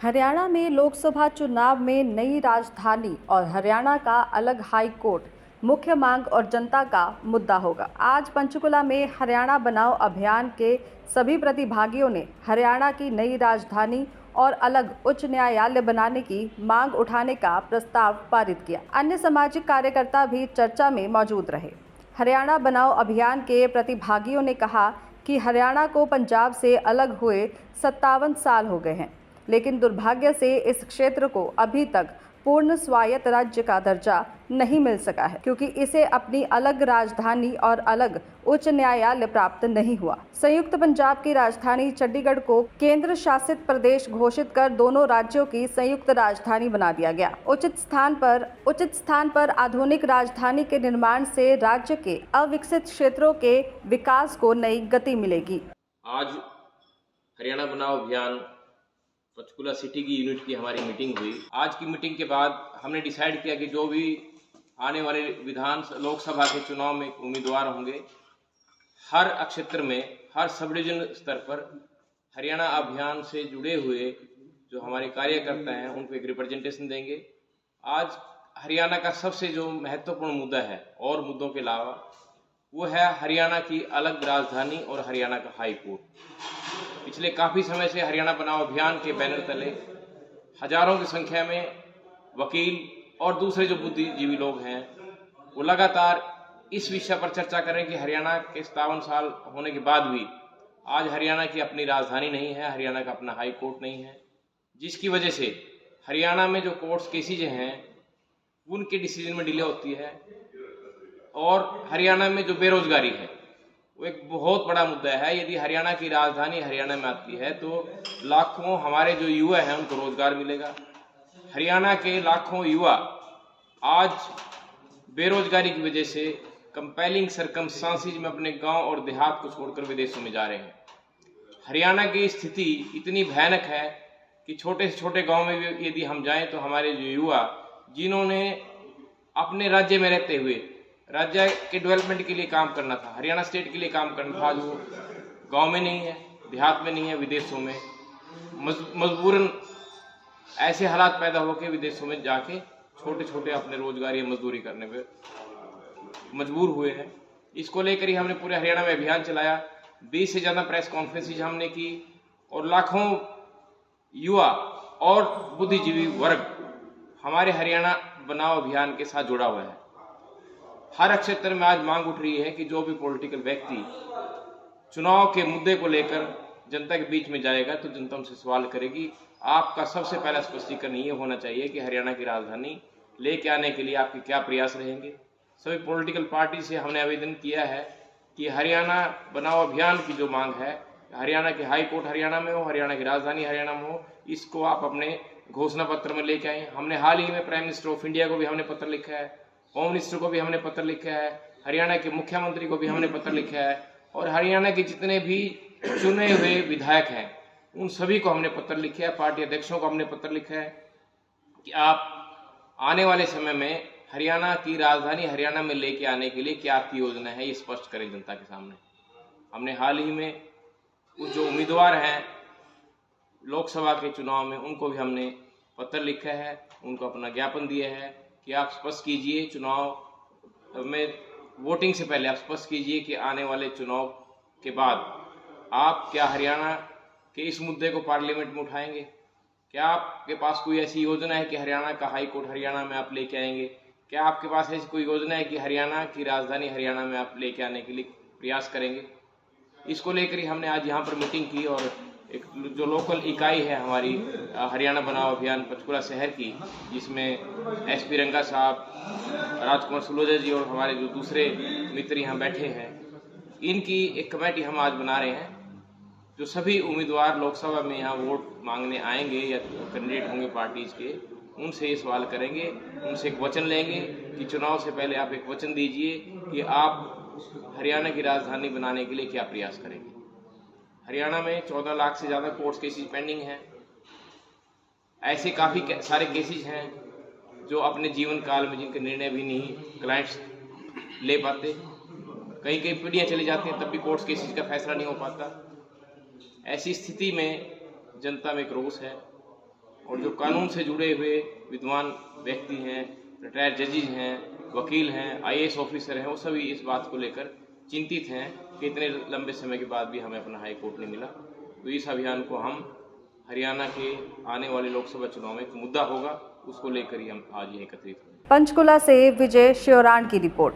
हरियाणा में लोकसभा चुनाव में नई राजधानी और हरियाणा का अलग हाई कोर्ट मुख्य मांग और जनता का मुद्दा होगा। आज पंचकुला में हरियाणा बनाओ अभियान के सभी प्रतिभागियों ने हरियाणा की नई राजधानी और अलग उच्च न्यायालय बनाने की मांग उठाने का प्रस्ताव पारित किया। अन्य सामाजिक कार्यकर्ता भी चर्चा में मौजूद रहे। हरियाणा बनाओ अभियान के प्रतिभागियों ने कहा कि हरियाणा को पंजाब से अलग हुए 57 साल हो गए हैं, लेकिन दुर्भाग्य से इस क्षेत्र को अभी तक पूर्ण स्वायत्त राज्य का दर्जा नहीं मिल सका है, क्योंकि इसे अपनी अलग राजधानी और अलग उच्च न्यायालय प्राप्त नहीं हुआ। संयुक्त पंजाब की राजधानी चंडीगढ़ को केंद्र शासित प्रदेश घोषित कर दोनों राज्यों की संयुक्त राजधानी बना दिया गया। उचित स्थान पर आधुनिक राजधानी के निर्माण से राज्य के अविकसित क्षेत्रों के विकास को नई गति मिलेगी। आज हरियाणा बनाओ अभियान पंचकुला सिटी की यूनिट की हमारी मीटिंग हुई। आज की मीटिंग के बाद हमने डिसाइड किया कि जो भी आने वाले लोकसभा के चुनाव में उम्मीदवार होंगे, हर क्षेत्र में, हर सब डिवीजन स्तर पर हरियाणा अभियान से जुड़े हुए जो हमारे कार्यकर्ता हैं उनको एक रिप्रेजेंटेशन देंगे। आज हरियाणा का सबसे जो महत्वपूर्ण मुद्दा है और मुद्दों के अलावा, वो है हरियाणा की अलग राजधानी और हरियाणा का हाई कोर्ट। पिछले काफी समय से हरियाणा बनाओ अभियान के बैनर तले हजारों की संख्या में वकील और दूसरे जो बुद्धिजीवी लोग हैं वो लगातार इस विषय पर चर्चा करें कि हरियाणा के 57 साल होने के बाद भी आज हरियाणा की अपनी राजधानी नहीं है, हरियाणा का अपना हाई कोर्ट नहीं है, जिसकी वजह से हरियाणा में जो कोर्ट्स केसेज हैं उनके डिसीजन में डिले होती है। और हरियाणा में जो बेरोजगारी है वो एक बहुत बड़ा मुद्दा है। यदि हरियाणा की राजधानी हरियाणा में आती है तो लाखों हमारे जो युवा हैं उनको रोजगार मिलेगा। हरियाणा के लाखों युवा आज बेरोजगारी की वजह से कंपेलिंग सरकमस्टांसेस में अपने गांव और देहात को छोड़कर विदेशों में जा रहे हैं। हरियाणा की स्थिति इतनी भयानक है कि छोटे से छोटे गांव में भी यदि हम जाएं तो हमारे जो युवा जिन्होंने अपने राज्य में रहते हुए राज्य के डेवलपमेंट के लिए काम करना था, हरियाणा स्टेट के लिए काम करना था, जो गांव में नहीं है, देहात में नहीं है, विदेशों में मजबूरन ऐसे हालात पैदा होकर विदेशों में जाके छोटे छोटे अपने रोजगार या मजदूरी करने पे मजबूर हुए हैं। इसको लेकर ही हमने पूरे हरियाणा में अभियान चलाया। 20 से ज्यादा प्रेस कॉन्फ्रेंसेज हमने की और लाखों युवा और बुद्धिजीवी वर्ग हमारे हरियाणा बनाओ अभियान के साथ जुड़ा हुआ है। हर क्षेत्र में आज मांग उठ रही है कि जो भी पॉलिटिकल व्यक्ति चुनाव के मुद्दे को लेकर जनता के बीच में जाएगा तो जनता उनसे सवाल करेगी। आपका सबसे पहला स्पष्टीकरण ये होना चाहिए कि हरियाणा की राजधानी लेके आने के लिए आपके क्या प्रयास रहेंगे। सभी पॉलिटिकल पार्टी से हमने आवेदन किया है कि हरियाणा बनाओ अभियान की जो मांग है, हरियाणा के हाई कोर्ट हरियाणा में हो, हरियाणा की राजधानी हरियाणा में हो, इसको आप अपने घोषणा पत्र में लेके आए। हमने हाल ही में प्राइम मिनिस्टर ऑफ इंडिया को भी हमने पत्र लिखा है, होम मिनिस्टर को भी हमने पत्र लिखा है, हरियाणा के मुख्यमंत्री को भी हमने पत्र लिखा है और हरियाणा के जितने भी चुने हुए विधायक हैं उन सभी को हमने पत्र लिखा है, पार्टी अध्यक्षों को हमने पत्र लिखा है कि आप आने वाले समय में हरियाणा की राजधानी हरियाणा में लेके आने के लिए क्या आपकी योजना है ये स्पष्ट करें जनता के सामने। हमने हाल ही में कुछ जो उम्मीदवार हैं लोकसभा के चुनाव में उनको भी हमने पत्र लिखा है, उनको अपना ज्ञापन दिया है कि आप स्पष्ट कीजिए, चुनाव में वोटिंग से पहले आप स्पष्ट कीजिए कि आने वाले चुनाव के बाद आप क्या हरियाणा के इस मुद्दे को पार्लियामेंट में उठाएंगे। क्या आपके पास कोई ऐसी योजना है कि हरियाणा का हाई कोर्ट हरियाणा में आप लेके आएंगे। क्या आपके पास ऐसी कोई योजना है कि हरियाणा की राजधानी हरियाणा में आप लेके आने के लिए प्रयास करेंगे। इसको लेकर ही हमने आज यहाँ पर मीटिंग की और एक जो लोकल इकाई है हमारी हरियाणा बनाओ अभियान पंचकुला शहर की, जिसमें एसपी रंगा साहब, राजकुमार सुलोजा जी और हमारे जो दूसरे मित्र यहाँ बैठे हैं, इनकी एक कमेटी हम आज बना रहे हैं। जो सभी उम्मीदवार लोकसभा में यहाँ वोट मांगने आएंगे या कैंडिडेट होंगे पार्टीज के, उनसे ये सवाल करेंगे, उनसे एक वचन लेंगे कि चुनाव से पहले आप एक वचन दीजिए कि आप हरियाणा की राजधानी बनाने के लिए क्या प्रयास करेंगे। हरियाणा में 14 लाख से ज्यादा कोर्ट केसेज पेंडिंग हैं। ऐसे काफी सारे केसेज हैं जो अपने जीवन काल में जिनके निर्णय भी नहीं क्लाइंट्स ले पाते, कहीं कहीं पीढ़ियां चली जाती हैं तब भी कोर्ट केसेज का फैसला नहीं हो पाता। ऐसी स्थिति में जनता में एक रोष है और जो कानून से जुड़े हुए विद्वान व्यक्ति हैं, रिटायर्ड जजेज हैं, वकील हैं, आईएएस ऑफिसर हैं, वो सभी इस बात को लेकर चिंतित हैं कि इतने लंबे समय के बाद भी हमें अपना हाई कोर्ट नहीं मिला। तो इस अभियान को हम हरियाणा के आने वाले लोकसभा चुनाव में एक मुद्दा होगा, उसको लेकर ही हम आज यहाँ एकत्रित हुए। पंचकुला से विजय श्योराण की रिपोर्ट।